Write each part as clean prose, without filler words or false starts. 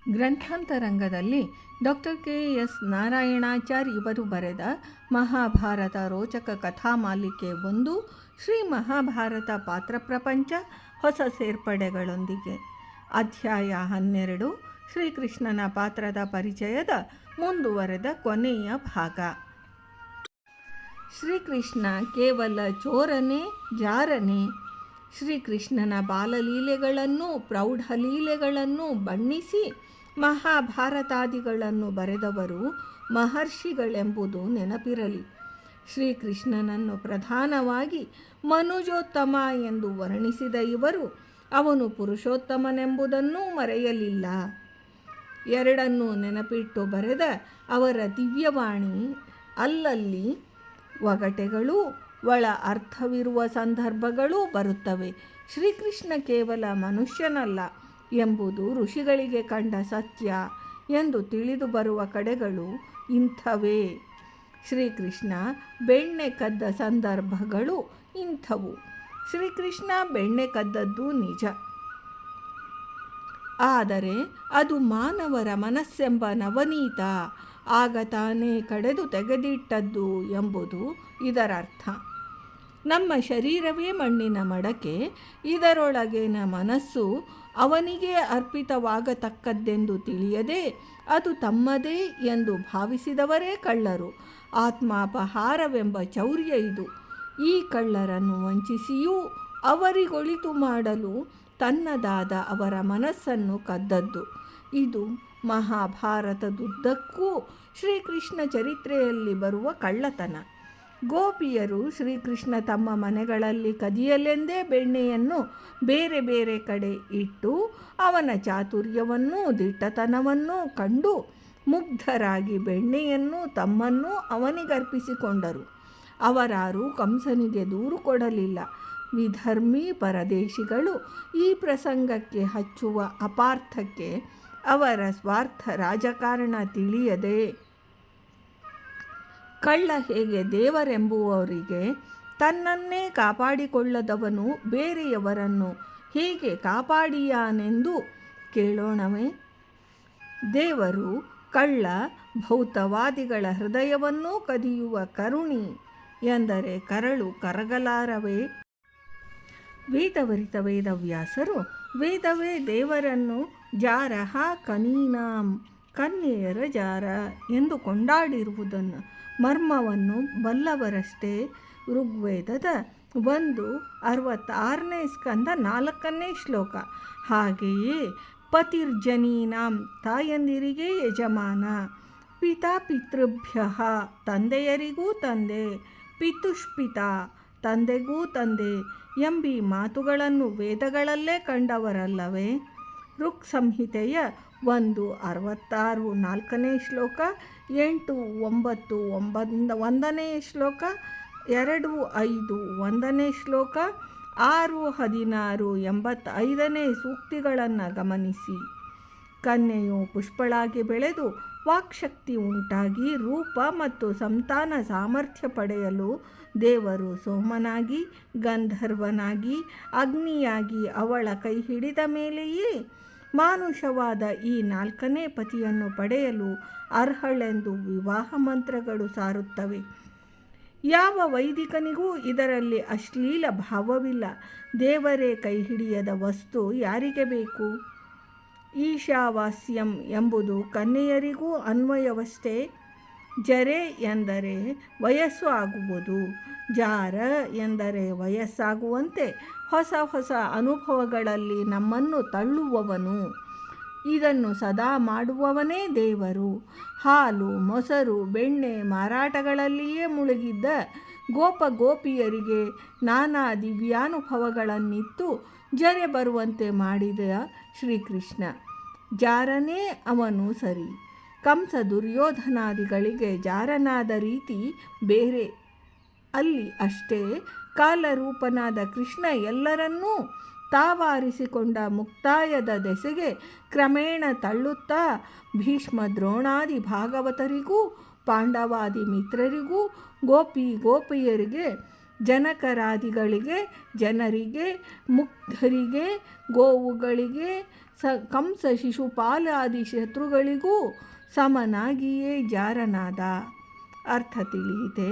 ಗ್ರಂಥಾಂತರಂಗದಲ್ಲಿ doctor KS. Narayanacharya ಇವರು ಬರೆದ ಮಹಾಭಾರತ ರೋಚಕ ಕಥಾಮಾಲಿಕೆ 1 ಶ್ರೀ ಮಹಾಭಾರತ ಪಾತ್ರ ಪ್ರಪಂಚ ಹೊಸ ಸೇರ್ಪಡೆಗಳೊಂದಿಗೆ. ಅಧ್ಯಾಯ 12 ಶ್ರೀಕೃಷ್ಣನ ಪಾತ್ರದ ಪರಿಚಯದ ಮುಂದುವರೆದ ಕೊನೆಯ ಭಾಗ. ಶ್ರೀಕೃಷ್ಣ ಕೇವಲ ಚೋರನೇ ಜಾರನೇ. ಶ್ರೀಕೃಷ್ಣನ ಬಾಲಲೀಲೆಗಳನ್ನು ಪ್ರೌಢಲೀಲೆಗಳನ್ನು ಬಣ್ಣಿಸಿ ಮಹಾಭಾರತಾದಿಗಳನ್ನು ಬರೆದವರು ಮಹರ್ಷಿಗಳೆಂಬುದು ನೆನಪಿರಲಿ. ಶ್ರೀಕೃಷ್ಣನನ್ನು ಪ್ರಧಾನವಾಗಿ ಮನುಜೋತ್ತಮ ಎಂದು ವರ್ಣಿಸಿದ ಇವರು ಅವನು ಪುರುಷೋತ್ತಮನೆಂಬುದನ್ನೂ ಮರೆಯಲಿಲ್ಲ. ಎರಡನ್ನೂ ನೆನಪಿಟ್ಟು ಬರೆದ ಅವರ ದಿವ್ಯವಾಣಿ ಅಲ್ಲಲ್ಲಿ ಒಗಟೆಗಳೂ ಒಳ ಅರ್ಥವಿರುವ ಸಂದರ್ಭಗಳೂ ಬರುತ್ತವೆ. ಶ್ರೀಕೃಷ್ಣ ಕೇವಲ ಮನುಷ್ಯನಲ್ಲ ಎಂಬುದು ಋಷಿಗಳಿಗೆ ಕಂಡ ಸತ್ಯ ಎಂದು ತಿಳಿದು ಬರುವ ಕಡೆಗಳು ಇಂಥವೇ. ಶ್ರೀಕೃಷ್ಣ ಬೆಣ್ಣೆ ಕದ್ದ ಸಂದರ್ಭಗಳು ಇಂಥವು. ಶ್ರೀಕೃಷ್ಣ ಬೆಣ್ಣೆ ಕದ್ದದ್ದು ನಿಜ, ಆದರೆ ಅದು ಮಾನವರ ಮನಸ್ಸೆಂಬ ನವನೀತ ಆಗ ತಾನೇ ಕಡೆದು ತೆಗೆದಿಟ್ಟದ್ದು ಎಂಬುದು ಇದರರ್ಥ. ನಮ್ಮ ಶರೀರವೇ ಮಣ್ಣಿನ ಮಡಕೆ, ಇದರೊಳಗಿನ ಮನಸ್ಸು ಅವನಿಗೆ ಅರ್ಪಿತವಾಗತಕ್ಕದ್ದೆಂದು ತಿಳಿಯದೆ ಅದು ತಮ್ಮದೇ ಎಂದು ಭಾವಿಸಿದವರೇ ಕಳ್ಳರು. ಆತ್ಮಾಪಹಾರವೆಂಬ ಚೌರ್ಯ ಇದು. ಈ ಕಳ್ಳರನ್ನು ವಂಚಿಸಿಯೂ ಅವರಿಗೊಳಿತು ಮಾಡಲು ತನ್ನದಾದ ಅವರ ಮನಸ್ಸನ್ನು ಕದ್ದದ್ದು. ಇದು ಮಹಾಭಾರತದುದ್ದಕ್ಕೂ ಶ್ರೀಕೃಷ್ಣ ಚರಿತ್ರೆಯಲ್ಲಿ ಬರುವ ಕಳ್ಳತನ. ಗೋಪಿಯರು ಶ್ರೀಕೃಷ್ಣ ತಮ್ಮ ಮನೆಗಳಲ್ಲಿ ಕದಿಯಲೆಂದೇ ಬೆಣ್ಣೆಯನ್ನು ಬೇರೆ ಬೇರೆ ಕಡೆ ಇಟ್ಟು ಅವನ ಚಾತುರ್ಯವನ್ನೂ ದಿಟ್ಟತನವನ್ನೂ ಕಂಡು ಮುಗ್ಧರಾಗಿ ಬೆಣ್ಣೆಯನ್ನು ತಮ್ಮನ್ನೂ ಅವನಿಗರ್ಪಿಸಿಕೊಂಡರು. ಅವರಾರೂ ಕಂಸನಿಗೆ ದೂರು ಕೊಡಲಿಲ್ಲ. ವಿಧರ್ಮಿ ಪರದೇಶಿಗಳು ಈ ಪ್ರಸಂಗಕ್ಕೆ ಹಚ್ಚುವ ಅಪಾರ್ಥಕ್ಕೆ ಅವರ ಸ್ವಾರ್ಥ ರಾಜಕಾರಣ ತಿಳಿಯದೆ ಕಳ್ಳ ಹೇಗೆ ದೇವರೆಂಬುವವರಿಗೆ ತನ್ನನ್ನೇ ಕಾಪಾಡಿಕೊಳ್ಳದವನು ಬೇರೆಯವರನ್ನು ಹೇಗೆ ಕಾಪಾಡಿಯಾನೆಂದು ಕೇಳೋಣವೇ? ದೇವರು ಕಳ್ಳ ಭೌತವಾದಿಗಳ ಹೃದಯವನ್ನೂ ಕದಿಯುವ ಕರುಣಿ ಎಂದರೆ ಕರಳು ಕರಗಲಾರವೇ? ವೇದವರಿತ ವೇದವ್ಯಾಸರು ವೇದವೇ ದೇವರನ್ನು ಜಾರಹ ಕನೀನಾಂ ಕನ್ಯೆಯರ ಜಾರ ಎಂದು ಕೊಂಡಾಡಿರುವುದನ್ನು ಮರ್ಮವನ್ನು ಬಲ್ಲವರಷ್ಟೇ. ಋಗ್ವೇದದ 1:66 ಸ್ಕಂದ 4ನೇ ಶ್ಲೋಕ. ಹಾಗೆಯೇ ಪತಿರ್ಜನೀನಾಂ ತಾಯಂದಿರಿಗೆ ಯಜಮಾನ, ಪಿತಾ ಪಿತೃಭ್ಯ ತಂದೆಯರಿಗೂ ತಂದೆ, ಪಿತುಷ್ಪಿತ ತಂದೆಗೂ ತಂದೆ ಎಂಬೀ ಮಾತುಗಳನ್ನು ವೇದಗಳಲ್ಲೇ ಕಂಡವರಲ್ಲವೇ? ಋಕ್ ಸಂಹಿತೆಯ 1:66 4ನೇ ಶ್ಲೋಕ, 8:9 1ನೇ ಶ್ಲೋಕ, 2:5 1ನೇ ಶ್ಲೋಕ, 6:16 85ನೇ ಸೂಕ್ತಿಗಳನ್ನು ಗಮನಿಸಿ. ಕನ್ಯೆಯು ಪುಷ್ಪಳಾಗಿ ಬೆಳೆದು ವಾಕ್ಶಕ್ತಿ ಉಂಟಾಗಿ ರೂಪ ಮತ್ತು ಸಂತಾನ ಸಾಮರ್ಥ್ಯ ಪಡೆಯಲು ದೇವರು ಸೋಮನಾಗಿ ಗಂಧರ್ವನಾಗಿ ಅಗ್ನಿಯಾಗಿ ಅವಳ ಕೈ ಹಿಡಿದ ಮೇಲೆಯೇ ಮಾನುಷವಾದ ಈ 4ನೇ ಪತಿಯನ್ನು ಪಡೆಯಲು ಅರ್ಹಳೆಂದು ವಿವಾಹ ಮಂತ್ರಗಳು ಸಾರುತ್ತವೆ. ಯಾವ ವೈದಿಕನಿಗೂ ಇದರಲ್ಲಿ ಅಶ್ಲೀಲ ಭಾವವಿಲ್ಲ. ದೇವರೇ ಕೈ ಹಿಡಿಯದ ವಸ್ತು ಯಾರಿಗೆ ಬೇಕು? ಈಶಾವಾಸ್ಯಂ ಎಂಬುದು ಕನ್ಯೆಯರಿಗೂ ಅನ್ವಯವಷ್ಟೇ. ಜರೆ ಎಂದರೆ ವಯಸ್ಸು ಆಗುವುದು, ಜಾರ ಎಂದರೆ ವಯಸ್ಸಾಗುವಂತೆ ಹೊಸ ಹೊಸ ಅನುಭವಗಳಲ್ಲಿ ನಮ್ಮನ್ನು ತಳ್ಳುವವನು. ಇದನ್ನು ಸದಾ ಮಾಡುವವನೇ ದೇವರು. ಹಾಲು ಮೊಸರು ಬೆಣ್ಣೆ ಮಾರಾಟಗಳಲ್ಲಿಯೇ ಮುಳುಗಿದ್ದ ಗೋಪಿಯರಿಗೆ ನಾನಾ ದಿವ್ಯಾನುಭವಗಳನ್ನಿತ್ತು ಜರೆ ಬರುವಂತೆ ಮಾಡಿದ ಶ್ರೀಕೃಷ್ಣ ಜಾರನೇ ಅವನು ಸರಿ. ಕಂಸ ದುರ್ಯೋಧನಾದಿಗಳಿಗೆ ಜಾರನಾದ ರೀತಿ ಬೇರೆ. ಅಲ್ಲಿ ಅಷ್ಟೇ ಕಾಲರೂಪನಾದ ಕೃಷ್ಣ ಎಲ್ಲರನ್ನೂ ತಾವಾರಿಸಿಕೊಂಡ ಮುಕ್ತಾಯದ ದೆಸೆಗೆ ಕ್ರಮೇಣ ತಳ್ಳುತ್ತಾ ಭೀಷ್ಮ ದ್ರೋಣಾದಿ ಭಾಗವತರಿಗೂ ಪಾಂಡವಾದಿ ಮಿತ್ರರಿಗೂ ಗೋಪಿಯರಿಗೆ ಜನಕರಾದಿಗಳಿಗೆ ಜನರಿಗೆ ಮುಗ್ಧರಿಗೆ ಗೋವುಗಳಿಗೆ ಕಂಸ ಶಿಶುಪಾಲಾದಿ ಶತ್ರುಗಳಿಗೂ ಸಮನಾಗಿಯೇ ಜಾರನಾದ. ಅರ್ಥ ತಿಳಿಯಿತೆ?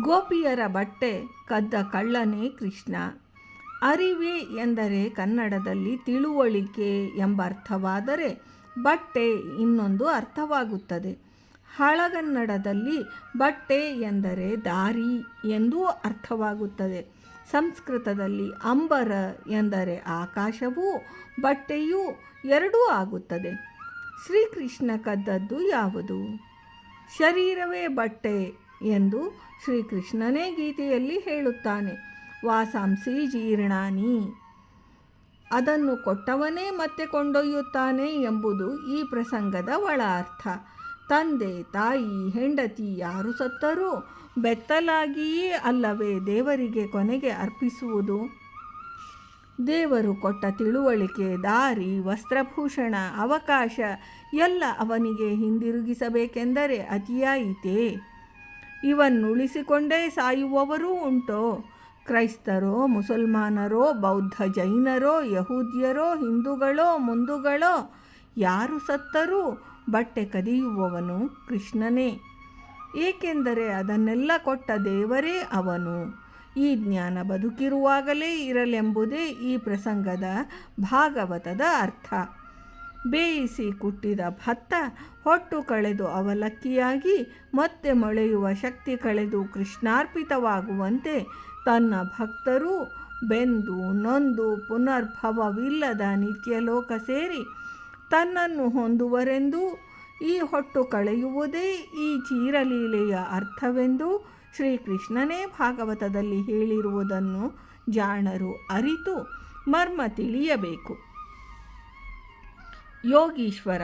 ಗೋಪಿಯರ ಬಟ್ಟೆ ಕದ್ದ ಕಳ್ಳನೇ ಕೃಷ್ಣ. ಅರಿವೆ ಎಂದರೆ ಕನ್ನಡದಲ್ಲಿ ತಿಳುವಳಿಕೆ ಎಂಬ ಅರ್ಥವಾದರೆ ಬಟ್ಟೆ ಇನ್ನೊಂದು ಅರ್ಥವಾಗುತ್ತದೆ. ಹಳಗನ್ನಡದಲ್ಲಿ ಬಟ್ಟೆ ಎಂದರೆ ದಾರಿ ಎಂದೂ ಅರ್ಥವಾಗುತ್ತದೆ. ಸಂಸ್ಕೃತದಲ್ಲಿ ಅಂಬರ ಎಂದರೆ ಆಕಾಶವೂ ಬಟ್ಟೆಯೂ ಎರಡೂ ಆಗುತ್ತದೆ. ಶ್ರೀಕೃಷ್ಣ ಕದ್ದದ್ದು ಯಾವುದು? ಶರೀರವೇ ಬಟ್ಟೆ ಎಂದು ಶ್ರೀಕೃಷ್ಣನೇ ಗೀತೆಯಲ್ಲಿ ಹೇಳುತ್ತಾನೆ. ವಾಸಾಂಸಿ ಜೀರ್ಣಾನಿ. ಅದನ್ನು ಕೊಟ್ಟವನೇ ಮತ್ತೆ ಕೊಂಡೊಯ್ಯುತ್ತಾನೆ ಎಂಬುದು ಈ ಪ್ರಸಂಗದ ಒಳ ಅರ್ಥ. ತಂದೆ ತಾಯಿ ಹೆಂಡತಿ ಯಾರು ಸತ್ತರೂ ಬೆತ್ತಲಾಗಿಯೇ ಅಲ್ಲವೇ ದೇವರಿಗೆ ಕೊನೆಗೆ ಅರ್ಪಿಸುವುದು? ದೇವರು ಕೊಟ್ಟ ತಿಳುವಳಿಕೆ, ದಾರಿ, ವಸ್ತ್ರಭೂಷಣ, ಅವಕಾಶ ಎಲ್ಲ ಅವನಿಗೆ ಹಿಂದಿರುಗಿಸಬೇಕೆಂದರೆ ಅತಿಯಾಯಿತೇ? ಇವನ್ನುಳಿಸಿಕೊಂಡೇ ಸಾಯುವವರೂ ಉಂಟೋ? ಕ್ರೈಸ್ತರೋ, ಮುಸಲ್ಮಾನರೋ, ಬೌದ್ಧ ಜೈನರೋ, ಯಹೂದ್ಯರೋ, ಹಿಂದೂಗಳೋ, ಮುಂದುಗಳೋ ಯಾರು ಸತ್ತರೂ ಬಟ್ಟೆ ಕದಿಯುವವನು ಕೃಷ್ಣನೇ. ಏಕೆಂದರೆ ಅದನ್ನೆಲ್ಲ ಕೊಟ್ಟ ದೇವರೇ ಅವನು. ಈ ಜ್ಞಾನ ಬದುಕಿರುವಾಗಲೇ ಇರಲೆಂಬುದೇ ಈ ಪ್ರಸಂಗದ ಭಾಗವತದ ಅರ್ಥ. ಬೇಯಿಸಿ ಕುಟ್ಟಿದ ಭತ್ತ ಹೊಟ್ಟು ಕಳೆದು ಅವಲಕ್ಕಿಯಾಗಿ ಮತ್ತೆ ಮೊಳೆಯುವ ಶಕ್ತಿ ಕಳೆದು ಕೃಷ್ಣಾರ್ಪಿತವಾಗುವಂತೆ ತನ್ನ ಭಕ್ತರು ಬೆಂದು ನೊಂದು ಪುನರ್ಭವವಿಲ್ಲದ ನಿತ್ಯಲೋಕ ಸೇರಿ ತನ್ನನ್ನು ಹೊಂದುವರೆಂದು ಈ ಹೊಟ್ಟು ಕಳೆಯುವುದೇ ಈ ಚೀರಲೀಲೆಯ ಅರ್ಥವೆಂದು ಶ್ರೀಕೃಷ್ಣನೇ ಭಾಗವತದಲ್ಲಿ ಹೇಳಿರುವುದನ್ನು ಜಾಣರು ಅರಿತು ಮರ್ಮ ತಿಳಿಯಬೇಕು. ಯೋಗೀಶ್ವರ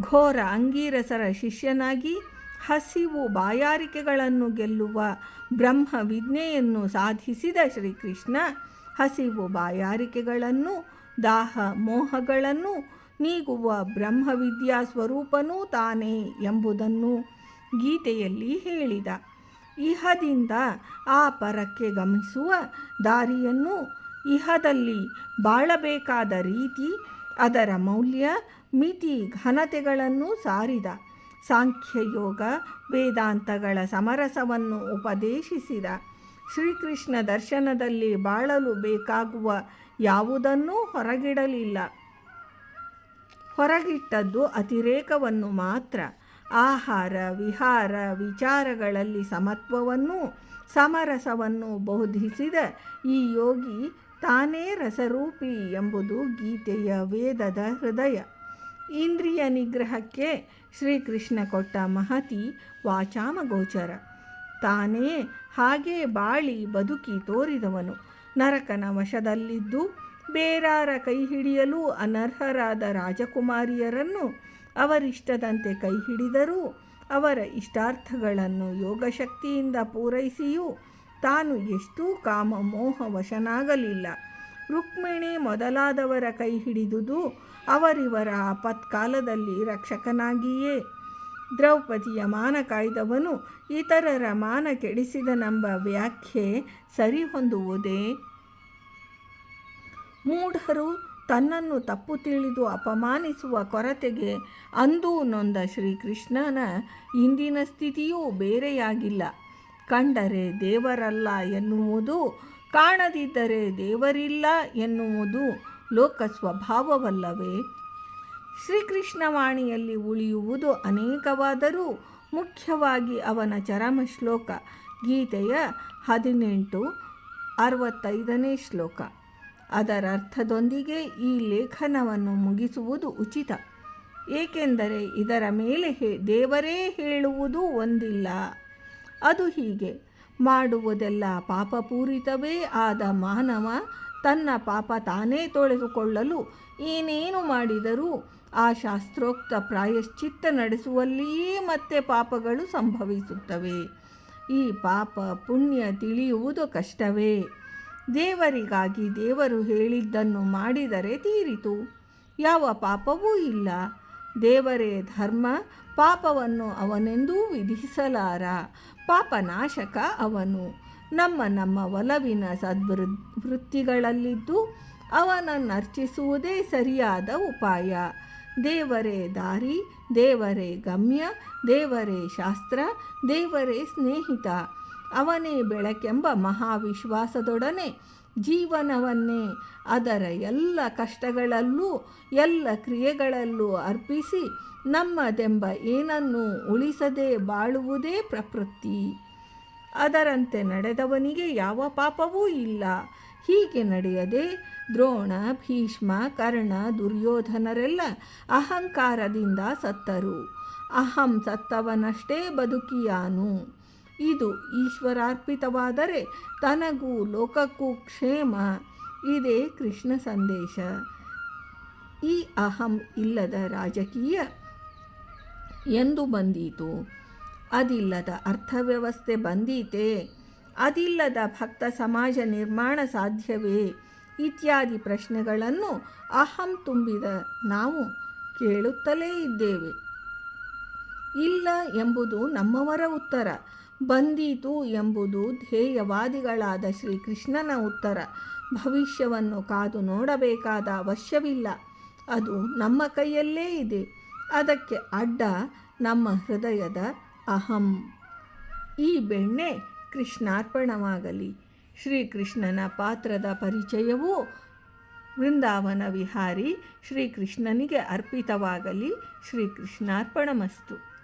ಘೋರ ಅಂಗೀರಸರ ಶಿಷ್ಯನಾಗಿ ಹಸಿವು ಬಾಯಾರಿಕೆಗಳನ್ನು ಗೆಲ್ಲುವ ಬ್ರಹ್ಮ ವಿದ್ಯೆಯನ್ನು ಸಾಧಿಸಿದ ಶ್ರೀಕೃಷ್ಣ ಹಸಿವು ಬಾಯಾರಿಕೆಗಳನ್ನು ದಾಹ ಮೋಹಗಳನ್ನು ನೀಗುವ ಬ್ರಹ್ಮವಿದ್ಯಾ ಸ್ವರೂಪನೂ ತಾನೇ ಎಂಬುದನ್ನು ಗೀತೆಯಲ್ಲಿ ಹೇಳಿದ. ಇಹದಿಂದ ಆ ಪರಕ್ಕೆ ಗಮಿಸುವ ದಾರಿಯನ್ನು, ಇಹದಲ್ಲಿ ಬಾಳಬೇಕಾದ ರೀತಿ, ಅದರ ಮೌಲ್ಯ ಮಿತಿ ಘನತೆಗಳನ್ನು ಸಾರಿದ. ಸಾಂಖ್ಯಯೋಗ ವೇದಾಂತಗಳ ಸಮರಸವನ್ನು ಉಪದೇಶಿಸಿದ. ಶ್ರೀಕೃಷ್ಣ ದರ್ಶನದಲ್ಲಿ ಬಾಳಲು ಬೇಕಾಗುವ ಯಾವುದನ್ನೂ ಹೊರಗಿಡಲಿಲ್ಲ. ಹೊರಗಿಟ್ಟದ್ದು ಅತಿರೇಕವನ್ನು ಮಾತ್ರ. ಆಹಾರ ವಿಹಾರ ವಿಚಾರಗಳಲ್ಲಿ ಸಮತ್ವವನ್ನು ಸಮರಸವನ್ನು ಬೋಧಿಸಿದ ಈ ಯೋಗಿ ತಾನೇ ರಸರೂಪಿ ಎಂಬುದು ಗೀತೆಯ ವೇದದ ಹೃದಯ. ಇಂದ್ರಿಯ ನಿಗ್ರಹಕ್ಕೆ ಶ್ರೀಕೃಷ್ಣ ಕೊಟ್ಟ ಮಹತಿ ವಾಚಾಮಗೋಚರ. ತಾನೇ ಹಾಗೆ ಬಾಳಿ ಬದುಕಿ ತೋರಿದವನು. ನರಕನ ವಶದಲ್ಲಿದ್ದು ಬೇರಾರ ಕೈ ಹಿಡಿಯಲು ಅನರ್ಹರಾದ ರಾಜಕುಮಾರಿಯರನ್ನು ಅವರಿಷ್ಟದಂತೆ ಕೈ ಹಿಡಿದರೂ ಅವರ ಇಷ್ಟಾರ್ಥಗಳನ್ನು ಯೋಗಶಕ್ತಿಯಿಂದ ಪೂರೈಸಿಯೂ ತಾನು ಎಷ್ಟೂ ಕಾಮ ಮೋಹ ವಶನಾಗಲಿಲ್ಲ. ರುಕ್ಮಿಣಿ ಮೊದಲಾದವರ ಕೈ ಹಿಡಿದುದು ಅವರಿವರ ಆಪತ್ಕಾಲದಲ್ಲಿ ರಕ್ಷಕನಾಗಿಯೇ. ದ್ರೌಪದಿಯ ಮಾನ ಕಾಯ್ದವನು ಇತರರ ಮಾನ ಕೆಡಿಸಿದನೆಂಬ ವ್ಯಾಖ್ಯೆ ಸರಿ ಹೊಂದುವುದೇ? ಮೂಢರು ತನ್ನನ್ನು ತಪ್ಪು ತಿಳಿದು ಅಪಮಾನಿಸುವ ಕೊರತೆಗೆ ಅಂದೂ ನೊಂದ ಶ್ರೀಕೃಷ್ಣನ ಇಂದಿನ ಸ್ಥಿತಿಯೂ ಬೇರೆಯಾಗಿಲ್ಲ. ಕಂಡರೆ ದೇವರಲ್ಲ ಎನ್ನುವುದು, ಕಾಣದಿದ್ದರೆ ದೇವರಿಲ್ಲ ಎನ್ನುವುದು ಲೋಕ ಸ್ವಭಾವವಲ್ಲವೇ? ಶ್ರೀಕೃಷ್ಣವಾಣಿಯಲ್ಲಿ ಉಳಿಯುವುದು ಅನೇಕವಾದರೂ ಮುಖ್ಯವಾಗಿ ಅವನ ಚರಮ ಶ್ಲೋಕ ಗೀತೆಯ 18:65 ಶ್ಲೋಕ. ಅದರರ್ಥದೊಂದಿಗೆ ಈ ಲೇಖನವನ್ನು ಮುಗಿಸುವುದು ಉಚಿತ. ಏಕೆಂದರೆ ಇದರ ಮೇಲೆ ದೇವರೇ ಹೇಳುವುದು ಒಂದಿಲ್ಲ. ಅದು ಹೀಗೆ: ಮಾಡುವುದೆಲ್ಲ ಪಾಪಪೂರಿತವೇ ಆದ ಮಾನವ ತನ್ನ ಪಾಪ ತಾನೇ ತೊಳೆದುಕೊಳ್ಳಲು ಏನೇನು ಮಾಡಿದರೂ ಆ ಶಾಸ್ತ್ರೋಕ್ತ ಪ್ರಾಯಶ್ಚಿತ್ತ ನಡೆಸುವಲ್ಲಿಯೇ ಮತ್ತೆ ಪಾಪಗಳು ಸಂಭವಿಸುತ್ತವೆ. ಈ ಪಾಪ ಪುಣ್ಯ ತಿಳಿಯುವುದು ಕಷ್ಟವೇ? ದೇವರಿಗಾಗಿ ದೇವರು ಹೇಳಿದ್ದನ್ನು ಮಾಡಿದರೆ ತೀರಿತು. ಯಾವ ಪಾಪವೂ ಇಲ್ಲ. ದೇವರೇ ಧರ್ಮ, ಪಾಪವನ್ನು ಅವನೆಂದೂ ವಿಧಿಸಲಾರ. ಪಾಪನಾಶಕ ಅವನು. ನಮ್ಮ ಒಲವಿನ ಸದ್ವೃತ್ತಿಗಳಲ್ಲಿದ್ದು ಅವನನ್ನು ಅರ್ಚಿಸುವುದೇ ಸರಿಯಾದ ಉಪಾಯ. ದೇವರೇ ದಾರಿ, ದೇವರೇ ಗಮ್ಯ, ದೇವರೇ ಶಾಸ್ತ್ರ, ದೇವರೇ ಸ್ನೇಹಿತ. ಅವನೇ ಬೆಳಕೆಂಬ ಮಹಾವಿಶ್ವಾಸದೊಡನೆ ಜೀವನವನ್ನೇ ಅದರ ಎಲ್ಲ ಕಷ್ಟಗಳಲ್ಲೂ ಎಲ್ಲ ಕ್ರಿಯೆಗಳಲ್ಲೂ ಅರ್ಪಿಸಿ ನಮ್ಮದೆಂಬ ಏನನ್ನೂ ಉಳಿಸದೆ ಬಾಳುವುದೇ ಪ್ರವೃತ್ತಿ. ಅದರಂತೆ ನಡೆದವನಿಗೆ ಯಾವ ಪಾಪವೂ ಇಲ್ಲ. ಹೀಗೆ ನಡೆಯದೆ ದ್ರೋಣ, ಭೀಷ್ಮ, ಕರ್ಣ, ದುರ್ಯೋಧನರೆಲ್ಲ ಅಹಂಕಾರದಿಂದ ಸತ್ತರು. ಅಹಂ ಸತ್ತವನಷ್ಟೇ ಬದುಕಿಯಾನು. ಇದು ಈಶ್ವರಾರ್ಪಿತವಾದರೆ ತನಗೂ ಲೋಕಕ್ಕೂ ಕ್ಷೇಮ. ಇದೇ ಕೃಷ್ಣ ಸಂದೇಶ. ಈ ಅಹಂ ಇಲ್ಲದ ರಾಜಕೀಯ ಎಂದು ಬಂದೀತು? ಅದಿಲ್ಲದ ಅರ್ಥವ್ಯವಸ್ಥೆ ಬಂದೀತೆ? ಅದಿಲ್ಲದ ಭಕ್ತ ಸಮಾಜ ನಿರ್ಮಾಣ ಸಾಧ್ಯವೇ? ಇತ್ಯಾದಿ ಪ್ರಶ್ನೆಗಳನ್ನು ಅಹಂ ತುಂಬಿದ ನಾವು ಕೇಳುತ್ತಲೇ ಇದ್ದೇವೆ. ಇಲ್ಲ ಎಂಬುದು ನಮ್ಮವರ ಉತ್ತರ. ಬಂದೀತು ಎಂಬುದು ಧ್ಯೇಯವಾದಿಗಳಾದ ಶ್ರೀಕೃಷ್ಣನ ಉತ್ತರ. ಭವಿಷ್ಯವನ್ನು ಕಾದು ನೋಡಬೇಕಾದ ಅವಶ್ಯವಿಲ್ಲ. ಅದು ನಮ್ಮ ಕೈಯಲ್ಲೇ ಇದೆ. ಅದಕ್ಕೆ ಅಡ್ಡ ನಮ್ಮ ಹೃದಯದ ಅಹಂ. ಈ ಬೆಣ್ಣೆ ಕೃಷ್ಣಾರ್ಪಣವಾಗಲಿ. ಶ್ರೀಕೃಷ್ಣನ ಪಾತ್ರದ ಪರಿಚಯವೂ ವೃಂದಾವನ ವಿಹಾರಿ ಶ್ರೀಕೃಷ್ಣನಿಗೆ ಅರ್ಪಿತವಾಗಲಿ. ಶ್ರೀಕೃಷ್ಣಾರ್ಪಣಮಸ್ತು.